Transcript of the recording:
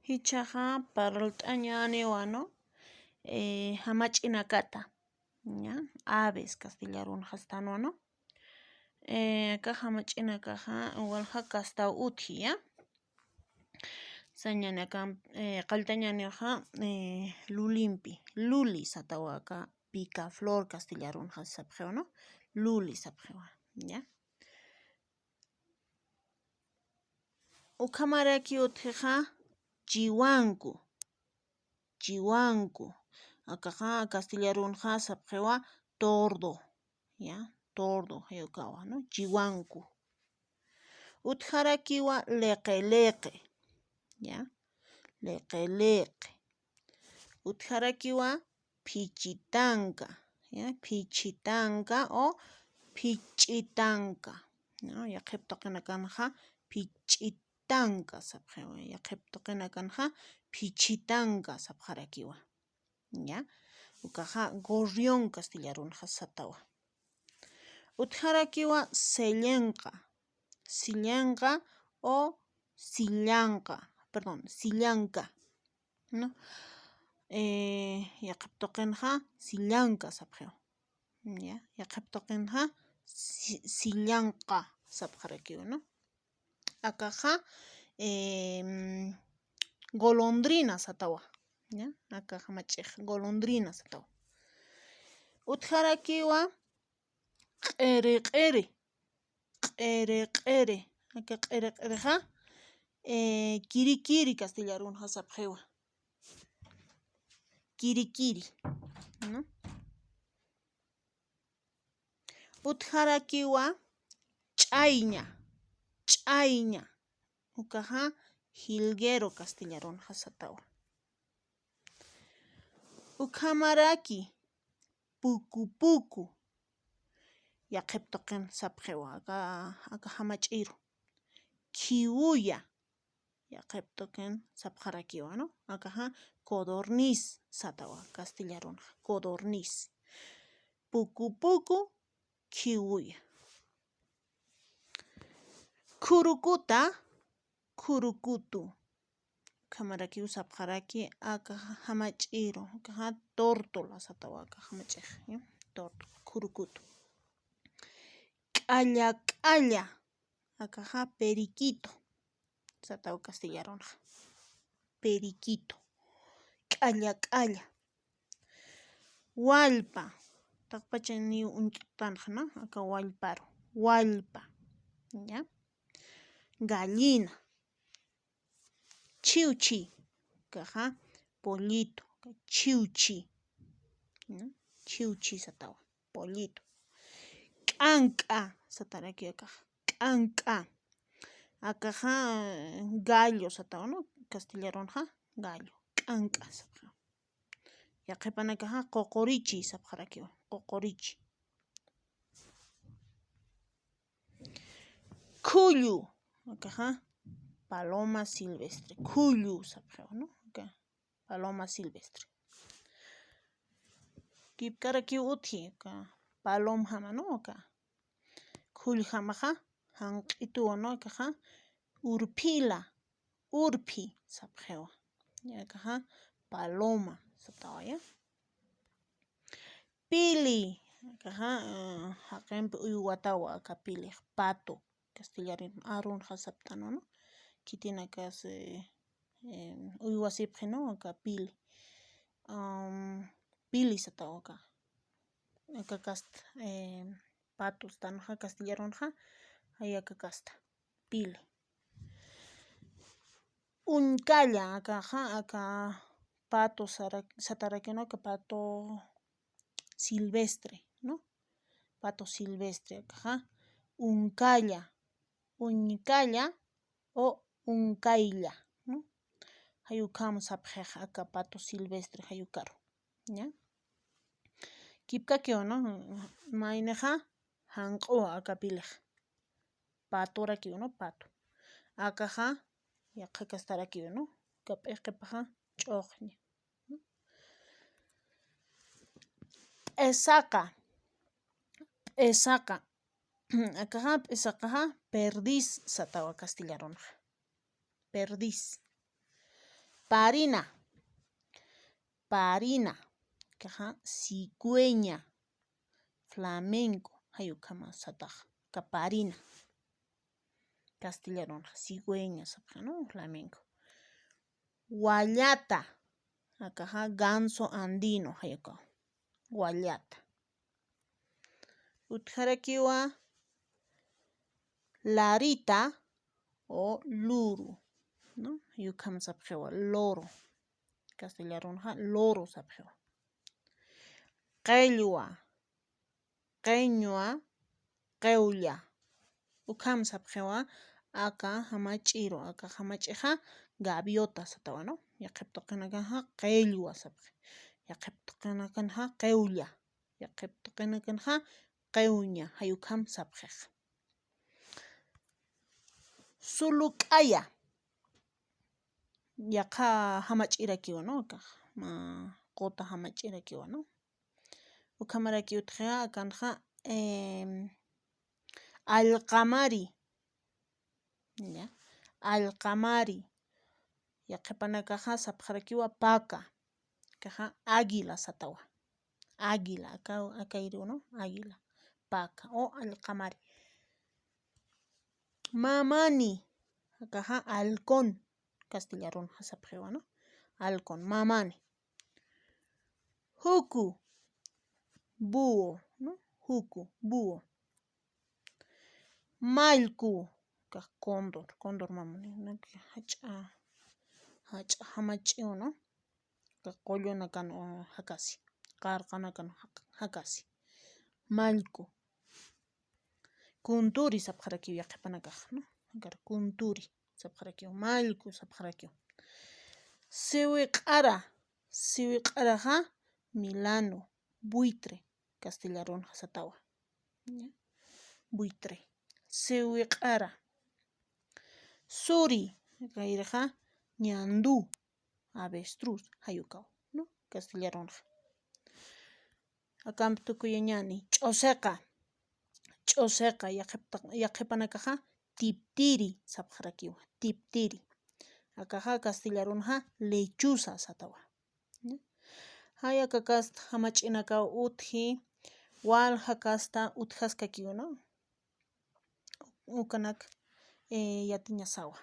Hichaqa paralt'añaniwano hamach'inakata, ¿ya? Aves castellaruna hastanuano. Kaq hamach'inakaqa walja kasta uthi, ¿ya? Sañanakan qaltañaniqa lulinpi, luli satawaka picaflor castellaruna hasapqiwan, luli sapqiwan, ¿ya? Ukhamaraki uthiqa chiwanku, akaqa castellarunqa sapqiwa tordo, ¿ya? Tordo hayukawa, ¿no? Chiwanku. Utqharakiwa liqiliqi, ¿ya? Liqiliqi. Utqharakiwa phichitanka, ¿ya? Phichitanka o phich'itanka, ¿no? Ya qhiptuqina kanqa phich'itanka sapqiwa, ya qhiptuqina kanqa phichitanka sapqharakiwa, ¿ya? Ukaqa gorrión castellaruna satawa. Utqharakiwa sillanqa o sillanka, ¿no? Ya qhiptuqinqa sillanka sapqiwa, ¿ya? Ya qhiptuqinqa sillanqa sapqharakiwa, ¿no? Akaqa golondrina satawa, ¿ya? Akaqa mach'iq golondrina satawa. Utqharakiwa q'iriq'iri, aka q'iriq'iriqa kirikiri castellaruna sapqiwa, kirikiri, ¿no? Utqharakiwa ch'ayña, ukaqa jilguero castellaruna satawa. Ukhamaraki puku, ya qhiptuqin sapqiwa aka hamach'iru. Khiuya, ya qhiptuqin sapqharakiwa, ¿no? Akaqa codorniz satawa castellaruna, codorniz. Puku, khiuya. Khurukutu, ukhamaraki sapqharaki aka hamach'iru, akaqa tortola satawa aka hamach'iq, ¿ya? Tortola, khurukutu. K'alla, akaqa periquito satawa castellarunqa, periquito. K'alla. Wallpa, taqpacha ni unt'utanqa, ¿no? Aka wallparu, wallpa, ¿ya? Gallina. Chiwchi, kaqa pollito, chiwchi, ¿no? Chiwchi satawa, pollito. K'anka sataraki akaqa, k'anka. Akaqa gallo satawa, ¿no? Castellarunqa gallo, k'anka sapqiwa. Ya qhipanakaqa qoqorichi sapqharakiwan, qoqorichi. Khullu, akaqa paloma silvestre, khullu sapqiwa, ¿no? Paloma silvestre. Kipkaraki uthi ka paloma hama, ¿no? Ka khullu hamaqa hanq'ituwan, ¿no? Akaqa urpi sapqiwa. Akaqa paloma satawa, ¿ya? Pili, akaqa haqinpi uywatawa aka pili, pato castellarin arunqa saptana, ¿no? Kitina kas uywasipqi, ¿no? Aka pili. Pili satawa aka kasta patos tanaqa castellarunqa hayaka kasta, pili. Unkalla, akaqa aka pato sataraki, ¿no? Aka pato silvestre, ¿no? Pato silvestre akaqa unkalla o unkaylla, ¿no? Hayukamun sapqiqa aka pato silvestre hayukaru, ¿ya? Kipkakiwan, ¿no? Mayniqa hanq'uwan aka piliq, patorakiwan, ¿no? Pato. Akaqa yaqa kastarakiwan, ¿no? Aka p'iqipaqa ch'uqñi, ¿no? P'esaqa, akaqa p'isaqaqa perdiz satawa castellarunqa, perdiz. parina, kaja cigüeña, flamenco, hayu kama sataja, parina. Castellano, cigüeña, ¿no? Flamenco. Wallata, acá ganso andino, hayuka. Wallata. Utjarakiwa larita o luru, ¿no? Yukam sabjewa loro. Castellano, loro sabjewa. Qeñua, qeulla. Ukam sabjewa acá hamachiro, acá hamachiha gaviota satawa, ¿no? Yaqiptoqinakanha qeñua sabje. Yaqiptoqinakanha qeulla. Yaqiptoqinakanha qeuña, hayukam sabje. Suluk'aya. Yaqa hamach'irakiwa, ¿no? Qota hamach'irakiwa, ¿no? Ukamarakiutqa akanqa alqamari. Ya. Alqamari. Yaqipanakaqa sapqarakiwa paca. Kaja águila satawa. Águila, acá iru, ¿no? Águila, paca o alqamari. Mamani. Acá halcón. Castellano sapjewa, ¿no? Halcón, mamani. Huku. Búho, ¿no? Huku, búho. Malku. Cóndor mamani, ¿no? Hacha hamachiu, ¿no? Qollo nakan hakasi. Qarqa nakan hakasi. Malku. Kunturi sapqarakiw yaqipanakaq, ¿no? Kunturi sapqarakiw. Malku sapqarakiw. Siwiq'araqa milano, buitre, castellano satawa. Buitre. Siwiq'ara. Suri, kayrqa ñandu, avestruz, hayukaw, ¿no? Castellano. Acá tukuyañani, ch'oseqa yaqipanakaqa tiptiri sapqarakiwa, tiptiri. Acá castellano lechuza satawa. Haya kakasta hamach'inakaw utji, walja kasta utjaskakiwa, ¿no? Ukanak yatiñasawa.